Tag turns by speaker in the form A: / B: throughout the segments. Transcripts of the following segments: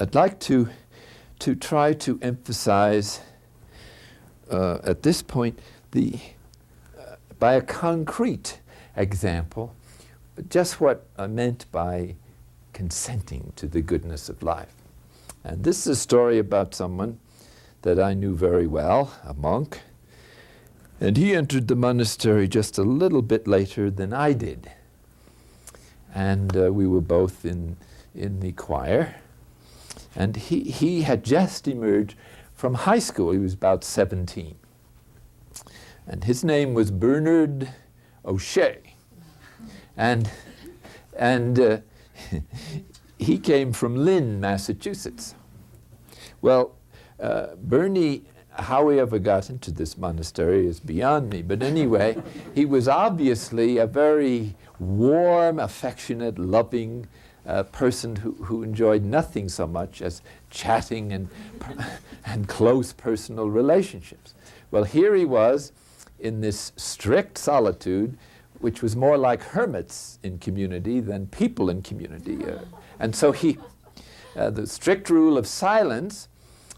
A: I'd like to try to emphasize at this point by a concrete example just what I meant by consenting to the goodness of life. And this is a story about someone that I knew very well, a monk, and he entered the monastery just a little bit later than I did. And we were both in the choir. And he had just emerged from high school. He was about 17. And his name was Bernard O'Shea. And he came from Lynn, Massachusetts. Well, Bernie, how he ever got into this monastery is beyond me. But anyway, he was obviously a very warm, affectionate, loving person who enjoyed nothing so much as chatting and close personal relationships. Well, here he was in this strict solitude, which was more like hermits in community than people in community. And so the strict rule of silence,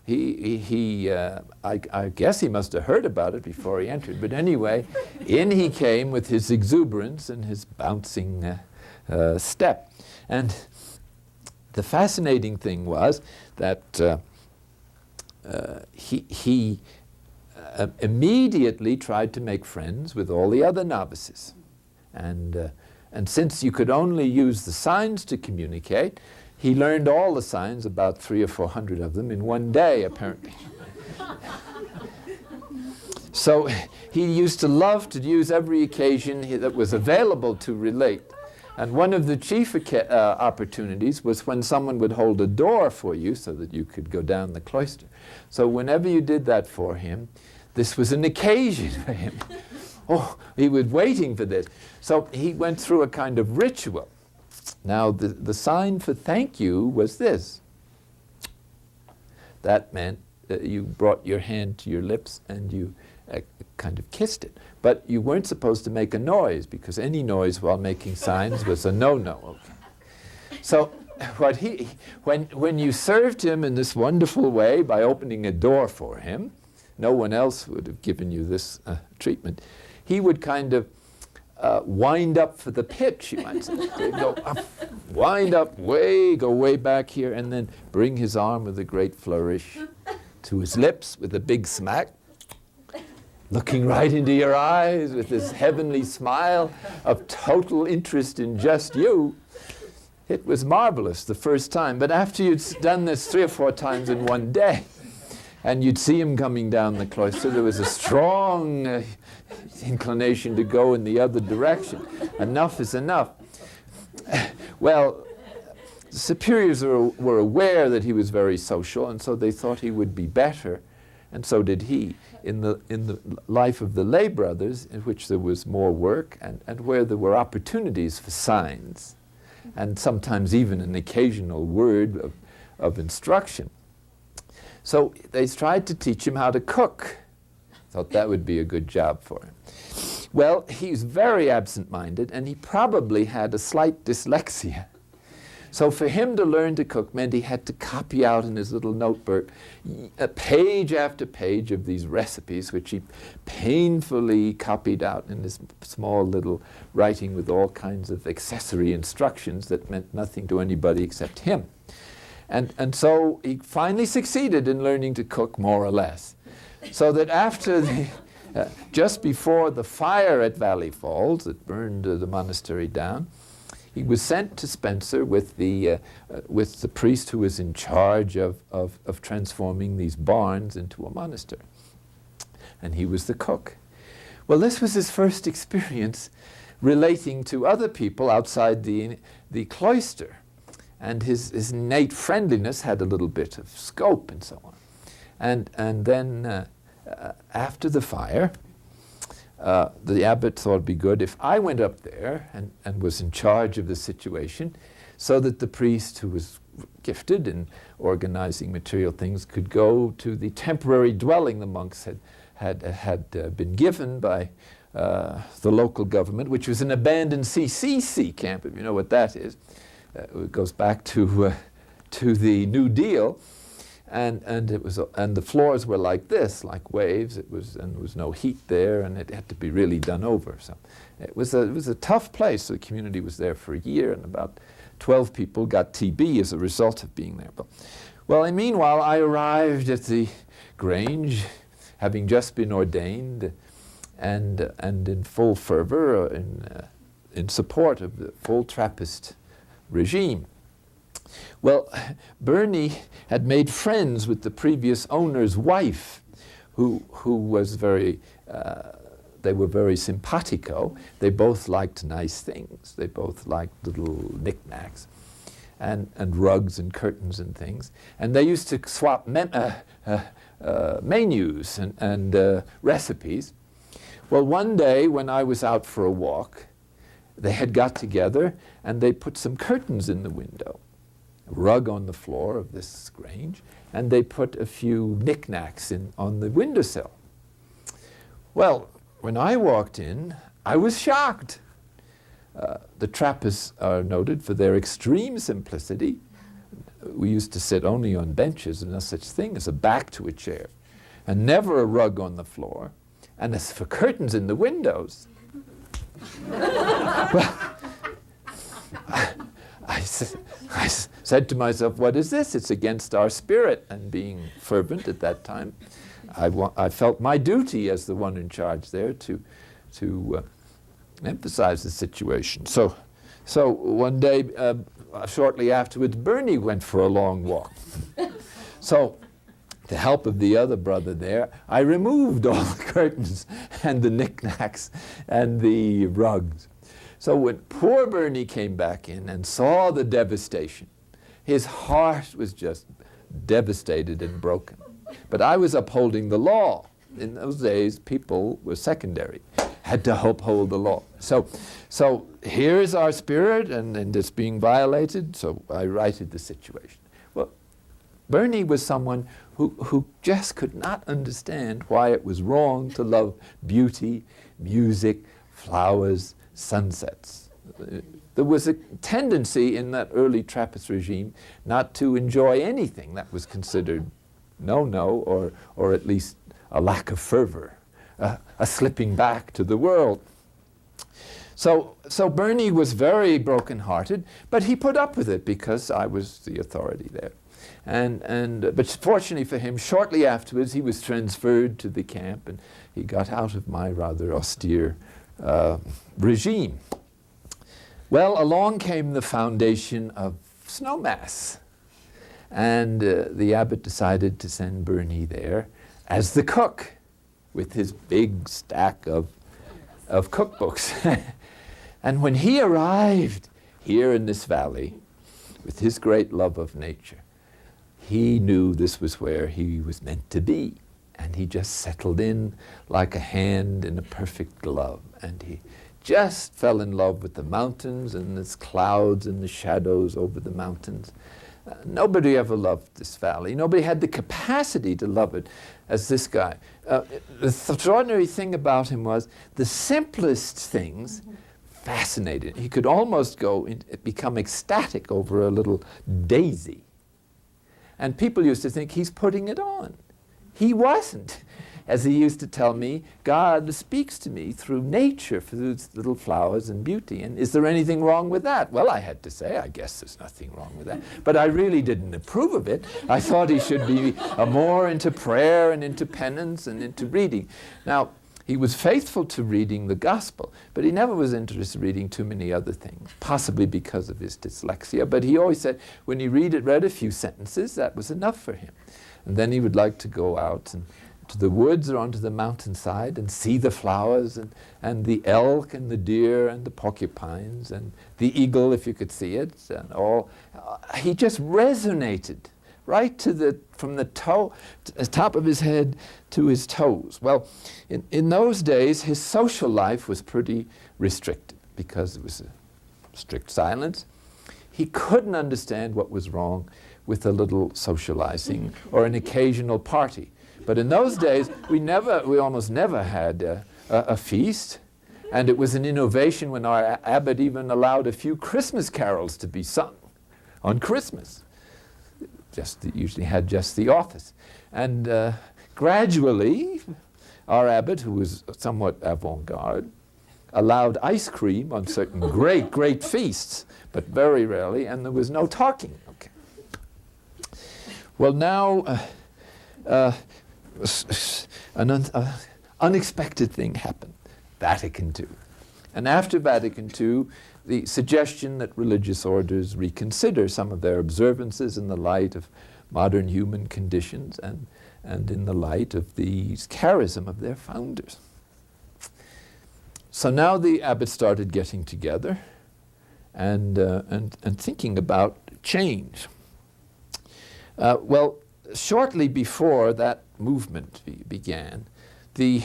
A: I guess he must have heard about it before he entered. But anyway, in he came with his exuberance and his bouncing step. And the fascinating thing was that he immediately tried to make friends with all the other novices. And since you could only use the signs to communicate, he learned all the signs, about 300 or 400 of them, in one day, apparently. So he used to love to use every occasion that was available to relate. And one of the chief opportunities was when someone would hold a door for you so that you could go down the cloister. So whenever you did that for him, this was an occasion for him. Oh, he was waiting for this. So he went through a kind of ritual. Now, the sign for thank you was this. That meant that you brought your hand to your lips and you kind of kissed it. But you weren't supposed to make a noise, because any noise while making signs was a no-no. Okay. So when you served him in this wonderful way by opening a door for him, no one else would have given you this treatment, he would kind of wind up for the pitch, you might say. He'd go up, wind up, go way back here, and then bring his arm with a great flourish to his lips with a big smack, looking right into your eyes with this heavenly smile of total interest in just you. It was marvelous the first time, but after you'd done this 3 or 4 times in one day, and you'd see him coming down the cloister, there was a strong inclination to go in the other direction. Enough is enough. Well, the superiors were aware that he was very social, and so they thought he would be better, and so did he, in the life of the lay brothers, in which there was more work and where there were opportunities for signs, and sometimes even an occasional word of instruction. So they tried to teach him how to cook. Thought that would be a good job for him. Well, he's very absent-minded, and he probably had a slight dyslexia. So for him to learn to cook meant he had to copy out in his little notebook page after page of these recipes, which he painfully copied out in this small little writing with all kinds of accessory instructions that meant nothing to anybody except him. And so he finally succeeded in learning to cook more or less. So that after just before the fire at Valley Falls that burned the monastery down, he was sent to Spencer with the priest who was in charge of transforming these barns into a monastery. And he was the cook. Well, this was his first experience relating to other people outside the cloister. And his innate friendliness had a little bit of scope and so on. And then after the fire, the abbot thought it'd be good if I went up there and was in charge of the situation, so that the priest, who was gifted in organizing material things, could go to the temporary dwelling the monks had been given by the local government, which was an abandoned CCC camp, if you know what that is. It goes back to to the New Deal, and the floors were like this, like waves. And there was no heat there, and it had to be really done over. So it was a tough place. The community was there for a year, and about 12 people got TB as a result of being there. Well, and meanwhile, I arrived at the Grange, having just been ordained, and in full fervor in support of the full Trappist regime. Well, Bernie had made friends with the previous owner's wife, who was very, they were very simpatico. They both liked nice things. They both liked little knickknacks and rugs and curtains and things. And they used to swap menus and recipes. Well, one day when I was out for a walk, they had got together and they put some curtains in the window, a rug on the floor of this Grange, and they put a few knickknacks on the windowsill. Well, when I walked in, I was shocked. The Trappists are noted for their extreme simplicity. We used to sit only on benches, and no such thing as a back to a chair, and never a rug on the floor. And as for curtains in the windows, well, I said to myself, what is this? It's against our spirit. And being fervent at that time, I felt my duty as the one in charge there to emphasize the situation. So one day, shortly afterwards, Bernie went for a long walk. So, with the help of the other brother there, I removed all the curtains and the knickknacks and the rugs. So when poor Bernie came back in and saw the devastation, his heart was just devastated and broken. But I was upholding the law. In those days, people were secondary, had to uphold the law. So here is our spirit, and it's being violated, so I righted the situation. Well, Bernie was someone who just could not understand why it was wrong to love beauty, music, flowers, sunsets. There was a tendency in that early Trappist regime not to enjoy anything that was considered no, or at least a lack of fervor, a slipping back to the world. So Bernie was very broken-hearted, but he put up with it because I was the authority there. But fortunately for him, shortly afterwards, he was transferred to the camp, and he got out of my rather austere regime. Well, along came the foundation of Snowmass, and the abbot decided to send Bernie there as the cook with his big stack of cookbooks. And when he arrived here in this valley with his great love of nature, he knew this was where he was meant to be. And he just settled in like a hand in a perfect glove. And he just fell in love with the mountains and the clouds and the shadows over the mountains. Nobody ever loved this valley. Nobody had the capacity to love it as this guy. The extraordinary thing about him was the simplest things fascinated. He could almost become ecstatic over a little daisy. And people used to think he's putting it on. He wasn't. As he used to tell me, God speaks to me through nature, through its little flowers and beauty. And is there anything wrong with that? Well, I had to say, I guess there's nothing wrong with that. But I really didn't approve of it. I thought he should be more into prayer and into penance and into reading. Now, he was faithful to reading the gospel, but he never was interested in reading too many other things, possibly because of his dyslexia. But he always said when he read a few sentences, that was enough for him. And then he would like to go out and to the woods or onto the mountainside and see the flowers and the elk and the deer and the porcupines and the eagle, if you could see it, and all. He just resonated right from the top of his head to his toes. Well, in those days, his social life was pretty restricted because it was a strict silence. He couldn't understand what was wrong with a little socializing or an occasional party. But in those days, we almost never had a feast. And it was an innovation when our abbot even allowed a few Christmas carols to be sung on Christmas. usually had just the office. And gradually, our abbot, who was somewhat avant-garde, allowed ice cream on certain great feasts, but very rarely, and there was no talking. Okay. Well, now an unexpected thing happened, Vatican II. And after Vatican II, the suggestion that religious orders reconsider some of their observances in the light of modern human conditions and in the light of the charism of their founders. So now the abbots started getting together and thinking about change. Well, shortly before that movement began, the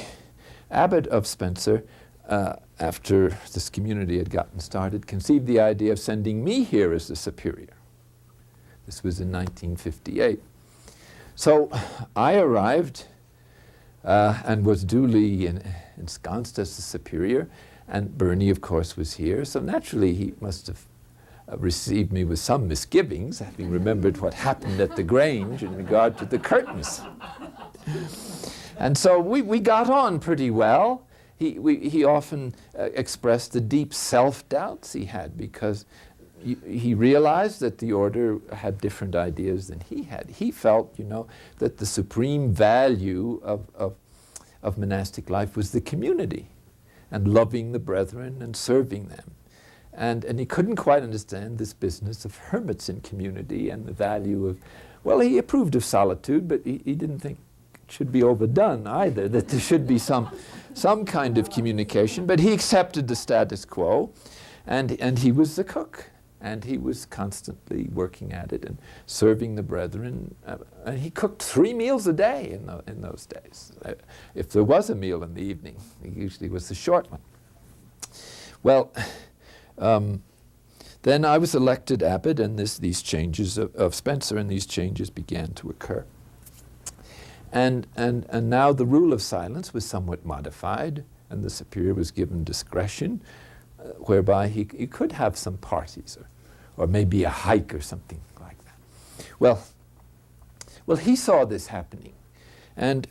A: abbot of Spencer, after this community had gotten started, conceived the idea of sending me here as the superior. This was in 1958. So I arrived and was duly ensconced as the superior, and Bernie, of course, was here. So naturally, he must have received me with some misgivings, having remembered what happened at the Grange in regard to the curtains. And so we got on pretty well. He often expressed the deep self-doubts he had, because he realized that the order had different ideas than he had. He felt, that the supreme value of monastic life was the community and loving the brethren and serving them. And he couldn't quite understand this business of hermits in community and the value of, well, he approved of solitude, but he didn't think it should be overdone either, that there should be some kind of communication. But he accepted the status quo, and he was the cook. And he was constantly working at it and serving the brethren. And he cooked 3 meals a day in those days. If there was a meal in the evening, it usually was the short one. Well, then I was elected abbot, and these changes of Spencer, and these changes began to occur. And now the rule of silence was somewhat modified, and the superior was given discretion, whereby he could have some parties or maybe a hike or something like that. Well, he saw this happening, and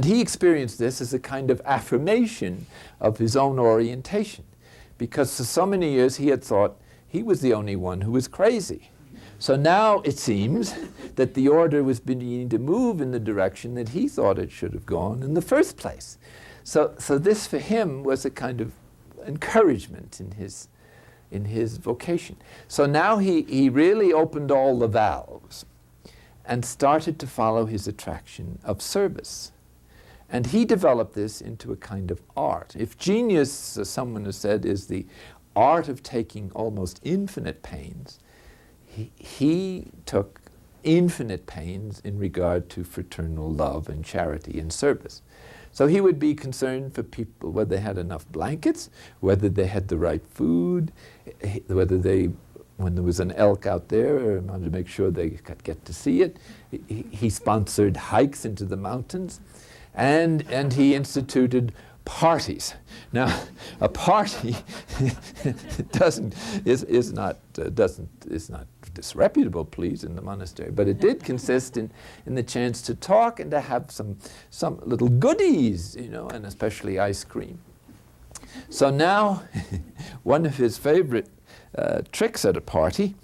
A: he experienced this as a kind of affirmation of his own orientation, because for so many years he had thought he was the only one who was crazy. So now it seems that the order was beginning to move in the direction that he thought it should have gone in the first place. So this for him was a kind of encouragement in his vocation. So now he really opened all the valves and started to follow his attraction of service. And he developed this into a kind of art. If genius, as someone has said, is the art of taking almost infinite pains, he took infinite pains in regard to fraternal love and charity and service. So he would be concerned for people, whether they had enough blankets, whether they had the right food, whether when there was an elk out there, wanted to make sure they could get to see it. He sponsored hikes into the mountains, and he instituted parties. Now, a party is not disreputable, please, in the monastery, but it did consist in the chance to talk and to have some little goodies, and especially ice cream. So now, one of his favorite tricks at a party,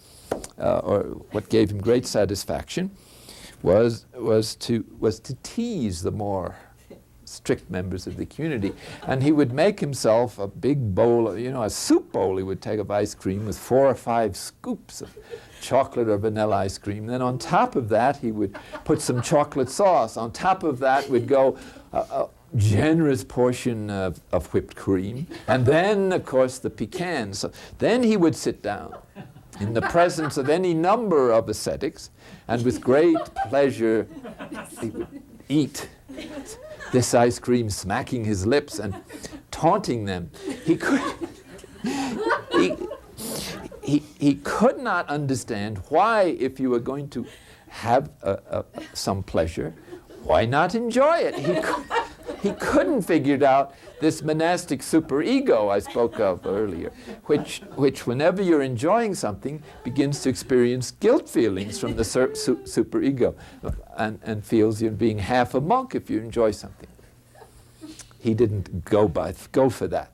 A: or what gave him great satisfaction, was to tease the more strict members of the community. And he would make himself a big bowl, a soup bowl he would take of ice cream with 4 or 5 scoops of chocolate or vanilla ice cream. Then on top of that, he would put some chocolate sauce. On top of that would go a generous portion of whipped cream. And then, of course, the pecans. So then he would sit down in the presence of any number of ascetics, and with great pleasure he would eat this ice cream, smacking his lips and taunting them. He could not understand why, if you were going to have some pleasure, why not enjoy it? he couldn't figure out this monastic superego I spoke of earlier, which whenever you're enjoying something begins to experience guilt feelings from the superego and feels you're being half a monk if you enjoy something. He didn't go for that.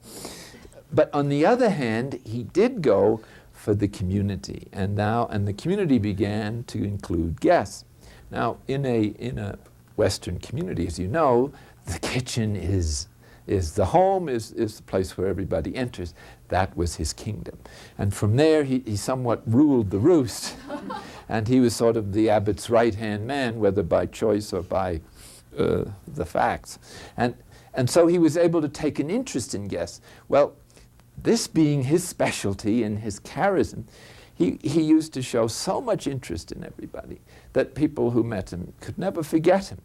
A: But on the other hand, he did go for the community, and the community began to include guests. Now, in a Western community, as you know, the kitchen is the home, is the place where everybody enters. That was his kingdom. And from there, he somewhat ruled the roost. And he was sort of the abbot's right-hand man, whether by choice or by the facts. And so he was able to take an interest in guests. Well, this being his specialty and his charism, he used to show so much interest in everybody that people who met him could never forget him.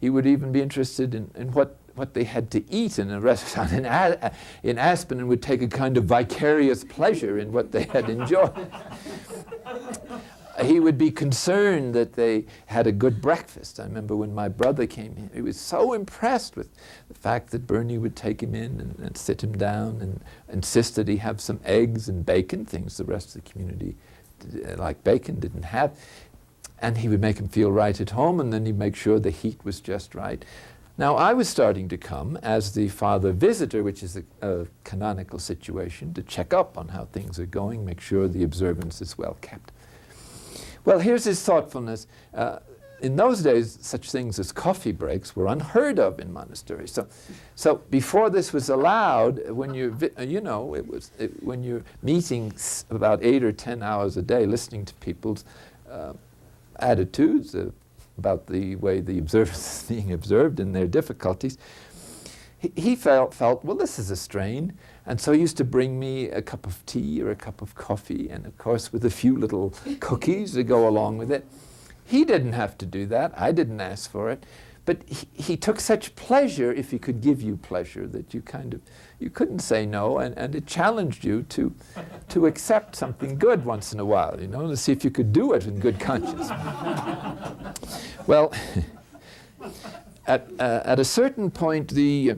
A: He would even be interested in what they had to eat in a restaurant in Aspen, and would take a kind of vicarious pleasure in what they had enjoyed. He would be concerned that they had a good breakfast. I remember when my brother came in, he was so impressed with the fact that Bernie would take him in and sit him down and insist that he have some eggs and bacon, things the rest of the community, like bacon, didn't have. And he would make him feel right at home, and then he'd make sure the heat was just right. Now, I was starting to come as the father visitor, which is a canonical situation, to check up on how things are going, make sure the observance is well kept. Well, here's his thoughtfulness. In those days, such things as coffee breaks were unheard of in monasteries. So before this was allowed, when you're, when you're meeting about 8 or 10 hours a day, listening to people's attitudes about the way the observance is being observed and their difficulties, he felt, well, this is a strain. And so he used to bring me a cup of tea or a cup of coffee, and of course with a few little cookies to go along with it. He didn't have to do that. I didn't ask for it. But he took such pleasure, if he could give you pleasure, that you couldn't say no, and it challenged you to accept something good once in a while, to see if you could do it in good conscience. Well, at a certain point, the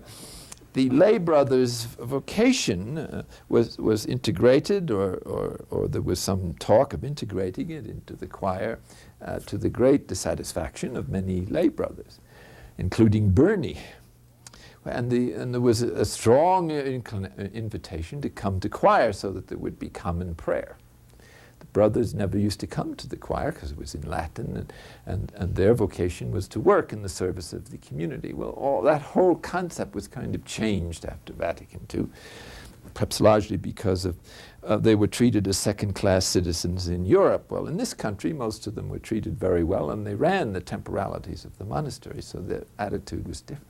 A: lay brother's vocation was integrated, or there was some talk of integrating it into the choir, to the great dissatisfaction of many lay brothers, including Bernie. And there was a strong invitation to come to choir so that there would be common prayer. The brothers never used to come to the choir because it was in Latin, and their vocation was to work in the service of the community. Well, that whole concept was kind of changed after Vatican II, perhaps largely because of they were treated as second-class citizens in Europe. Well, in this country, most of them were treated very well, and they ran the temporalities of the monastery, so their attitude was different.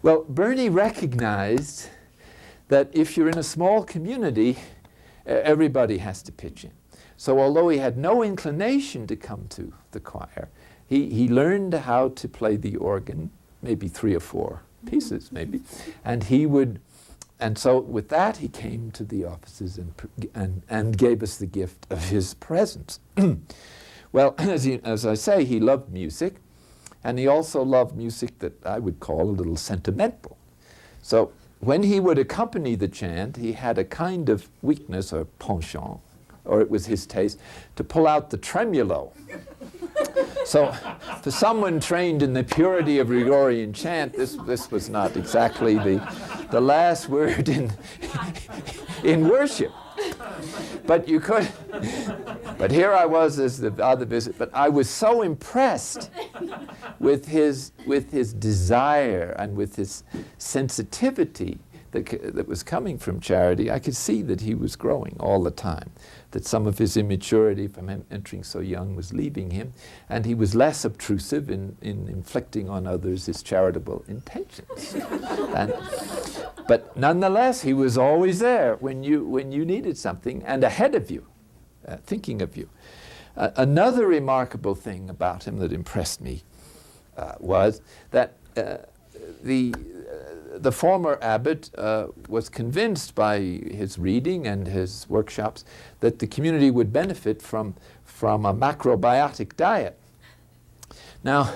A: Well, Bernie recognized that if you're in a small community, everybody has to pitch in. So although he had no inclination to come to the choir, he learned how to play the organ, maybe 3 or 4 pieces, maybe, and so with that he came to the offices and gave us the gift of his presence. Well, as I say, he loved music, and he also loved music that I would call a little sentimental. So when he would accompany the chant, he had a kind of weakness or penchant, or it was his taste, to pull out the tremulo. So for someone trained in the purity of Gregorian chant, this was not exactly the last word in worship. But here I was as the other visit, but I was so impressed with his desire and with his sensitivity that was coming from charity. I could see that he was growing all the time, that some of his immaturity from him entering so young was leaving him, and he was less obtrusive in inflicting on others his charitable intentions. But nonetheless, he was always there when you needed something, and ahead of you, thinking of you. Another remarkable thing about him that impressed me was that the former abbot was convinced by his reading and his workshops that the community would benefit from a macrobiotic diet. Now,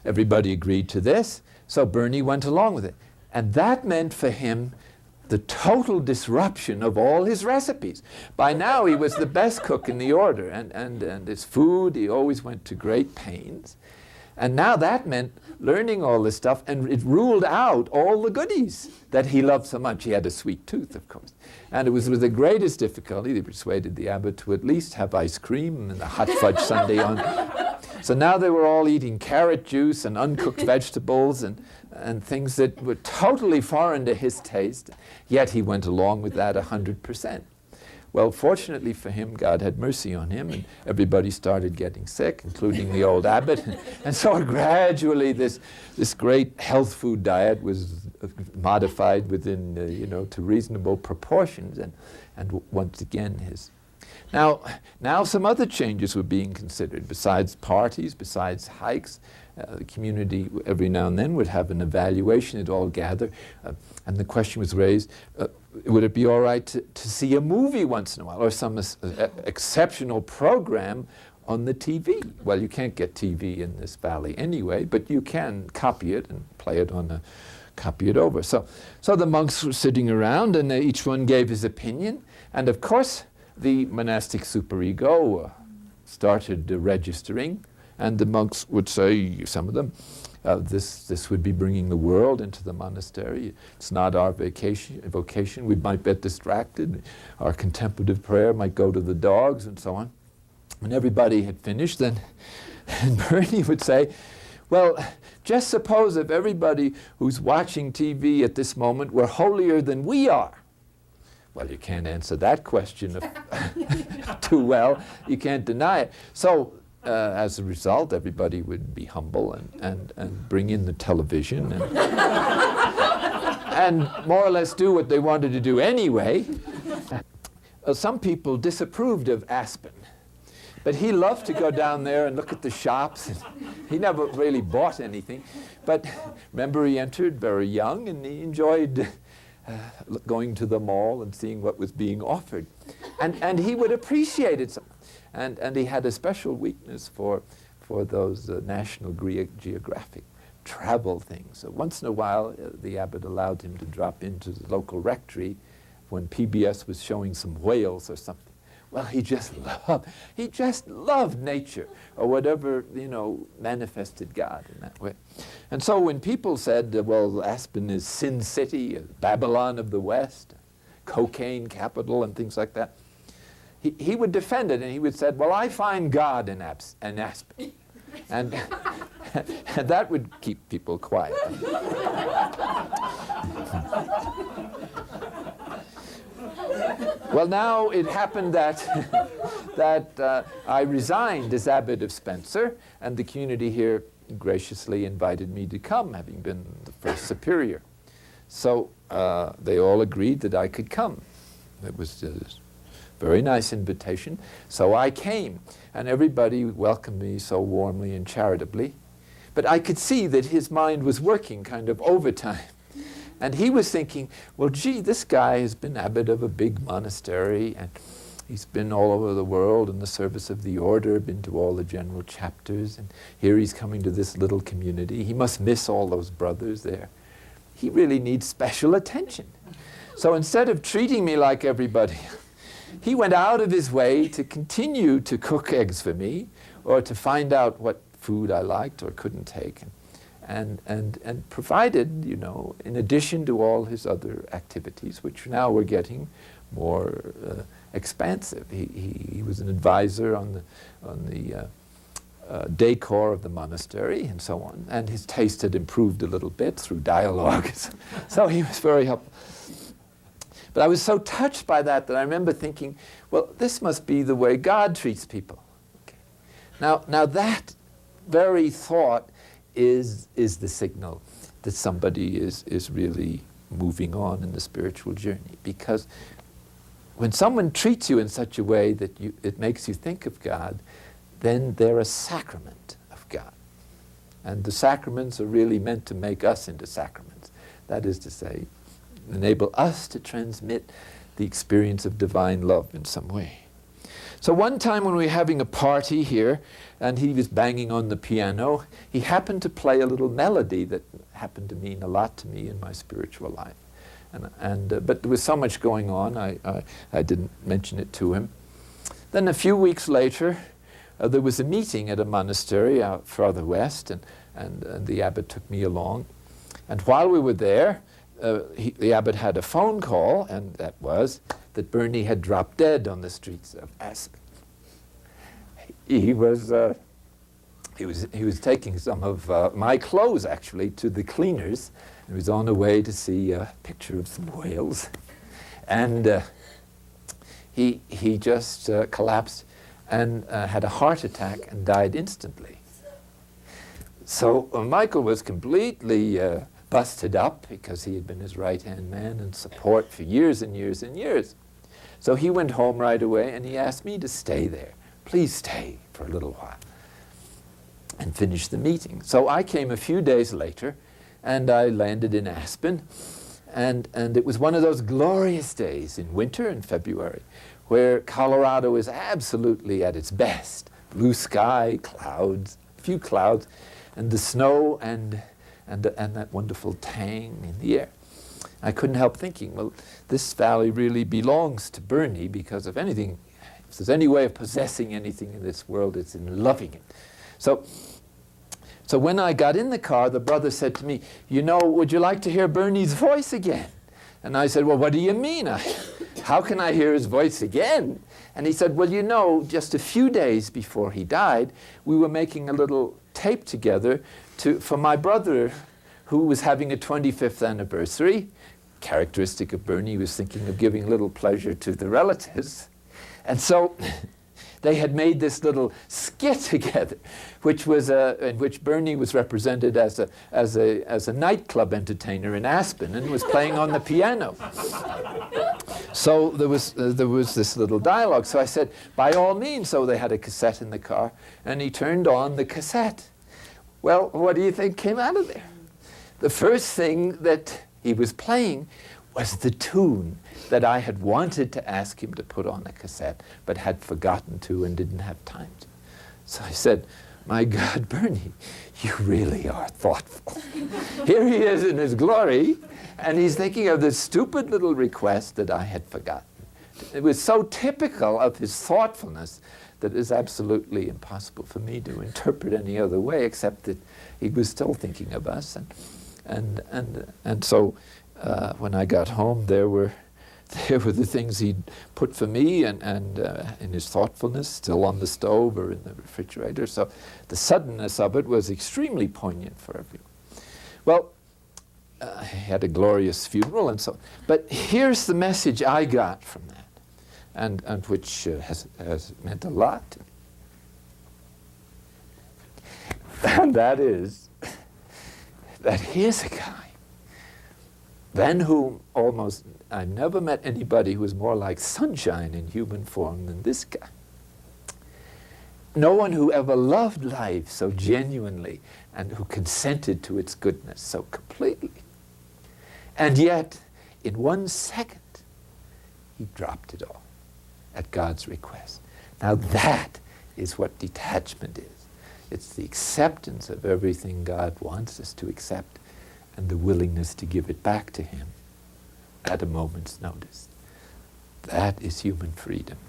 A: everybody agreed to this, So Bernie went along with it. And that meant for him the total disruption of all his recipes. By now he was the best cook in the order, and his food, he always went to great pains. And now that meant learning all this stuff, and it ruled out all the goodies that he loved so much. He had a sweet tooth, of course. And it was with the greatest difficulty they persuaded the abbot to at least have ice cream and a hot fudge sundae on. So now they were all eating carrot juice and uncooked vegetables and things that were totally foreign to his taste, yet he went along with that 100%. Well, fortunately for him, God had mercy on him, and everybody started getting sick, including the old abbot. And so gradually this great health food diet was modified within, to reasonable proportions, and once again his... Now some other changes were being considered. Besides parties, besides hikes, the community every now and then would have an evaluation. It'd all gather, and the question was raised, would it be all right to see a movie once in a while, or some exceptional program on the TV? Well, you can't get TV in this valley anyway, but you can copy it and play it on copy it over. So the monks were sitting around, and each one gave his opinion, and of course the monastic superego started registering, and the monks would say, some of them, this would be bringing the world into the monastery. It's not our vocation. We might get distracted. Our contemplative prayer might go to the dogs and so on. When everybody had finished, then and Bernie would say, well, just suppose if everybody who's watching TV at this moment were holier than we are. Well, you can't answer that question too well. You can't deny it. So as a result, everybody would be humble and bring in the television and more or less do what they wanted to do anyway. Some people disapproved of Aspen, but he loved to go down there and look at the shops. He never really bought anything, but remember, he entered very young, and he enjoyed going to the mall and seeing what was being offered. And he would appreciate it. And he had a special weakness for those National Geographic travel things. So once in a while, the abbot allowed him to drop into the local rectory when PBS was showing some whales or something. Well, he just loved nature, or whatever, manifested God in that way. And so when people said, well, Aspen is Sin City, Babylon of the West, cocaine capital, and things like that, he would defend it, and he would say, well, I find God in Aspen. And that would keep people quiet. Well, now it happened that I resigned as abbot of Spencer, and the community here graciously invited me to come, having been the first superior. So they all agreed that I could come. It was a very nice invitation. So I came, and everybody welcomed me so warmly and charitably. But I could see that his mind was working kind of overtime. And he was thinking, well, gee, this guy has been abbot of a big monastery, and he's been all over the world in the service of the order, been to all the general chapters, and here he's coming to this little community. He must miss all those brothers there. He really needs special attention. So instead of treating me like everybody, he went out of his way to continue to cook eggs for me, or to find out what food I liked or couldn't take. And provided, in addition to all his other activities, which now were getting more expansive. He was an advisor on the decor of the monastery and so on, and his taste had improved a little bit through dialogue. So he was very helpful. But I was so touched by that I remember thinking, well, this must be the way God treats people. Okay. Now that very thought is the signal that somebody is really moving on in the spiritual journey. Because when someone treats you in such a way that it makes you think of God, then they're a sacrament of God. And the sacraments are really meant to make us into sacraments. That is to say, enable us to transmit the experience of divine love in some way. So one time when we were having a party here, and he was banging on the piano, he happened to play a little melody that happened to mean a lot to me in my spiritual life. But there was so much going on, I didn't mention it to him. Then a few weeks later, there was a meeting at a monastery out further west, and the abbot took me along. And while we were there, the abbot had a phone call, and that was that Bernie had dropped dead on the streets of Aspen. He was taking some of my clothes, actually, to the cleaners. He was on the way to see a picture of some whales. And he just collapsed and had a heart attack and died instantly. So Michael was completely busted up because he had been his right-hand man and support for years and years and years. So he went home right away and he asked me to stay there. Please stay for a little while and finish the meeting. So I came a few days later and I landed in Aspen, and it was one of those glorious days in winter in February where Colorado is absolutely at its best. Blue sky, clouds, a few clouds, and the snow and that wonderful tang in the air. I couldn't help thinking, well, this valley really belongs to Bernie, because if anything, if there's any way of possessing anything in this world, it's in loving it. So when I got in the car, the brother said to me, you know, would you like to hear Bernie's voice again? And I said, well, what do you mean? How can I hear his voice again? And he said, well, you know, just a few days before he died, we were making a little tape together for my brother, who was having a 25th anniversary. Characteristic of Bernie, he was thinking of giving a little pleasure to the relatives. And so they had made this little skit together, which was in which Bernie was represented as a nightclub entertainer in Aspen and was playing on the piano. So there was this little dialogue. So I said, by all means. So they had a cassette in the car, and he turned on the cassette. Well, what do you think came out of there? The first thing that he was playing was the tune that I had wanted to ask him to put on a cassette, but had forgotten to and didn't have time to. So I said, my God, Bernie, you really are thoughtful. Here he is in his glory, and he's thinking of this stupid little request that I had forgotten. It was so typical of his thoughtfulness that it's absolutely impossible for me to interpret any other way, except that he was still thinking of us. And so when I got home, there were the things he'd put for me, and in his thoughtfulness, still on the stove or in the refrigerator. So the suddenness of it was extremely poignant for everyone. Well, he had a glorious funeral and so on. But here's the message I got from that, and which has meant a lot to me. And that is that here's a guy than whom almost I've never met anybody who was more like sunshine in human form than this guy. No one who ever loved life so genuinely and who consented to its goodness so completely. And yet, in 1 second, he dropped it all at God's request. Now that is what detachment is. It's the acceptance of everything God wants us to accept and the willingness to give it back to him at a moment's notice. That is human freedom.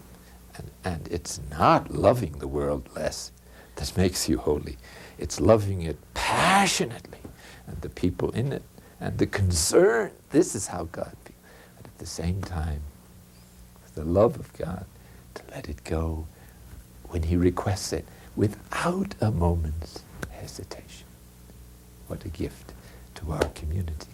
A: And it's not loving the world less that makes you holy. It's loving it passionately, and the people in it, and the concern. This is how God feels. But at the same time, the love of God, to let it go when he requests it without a moment's hesitation. What a gift to our community.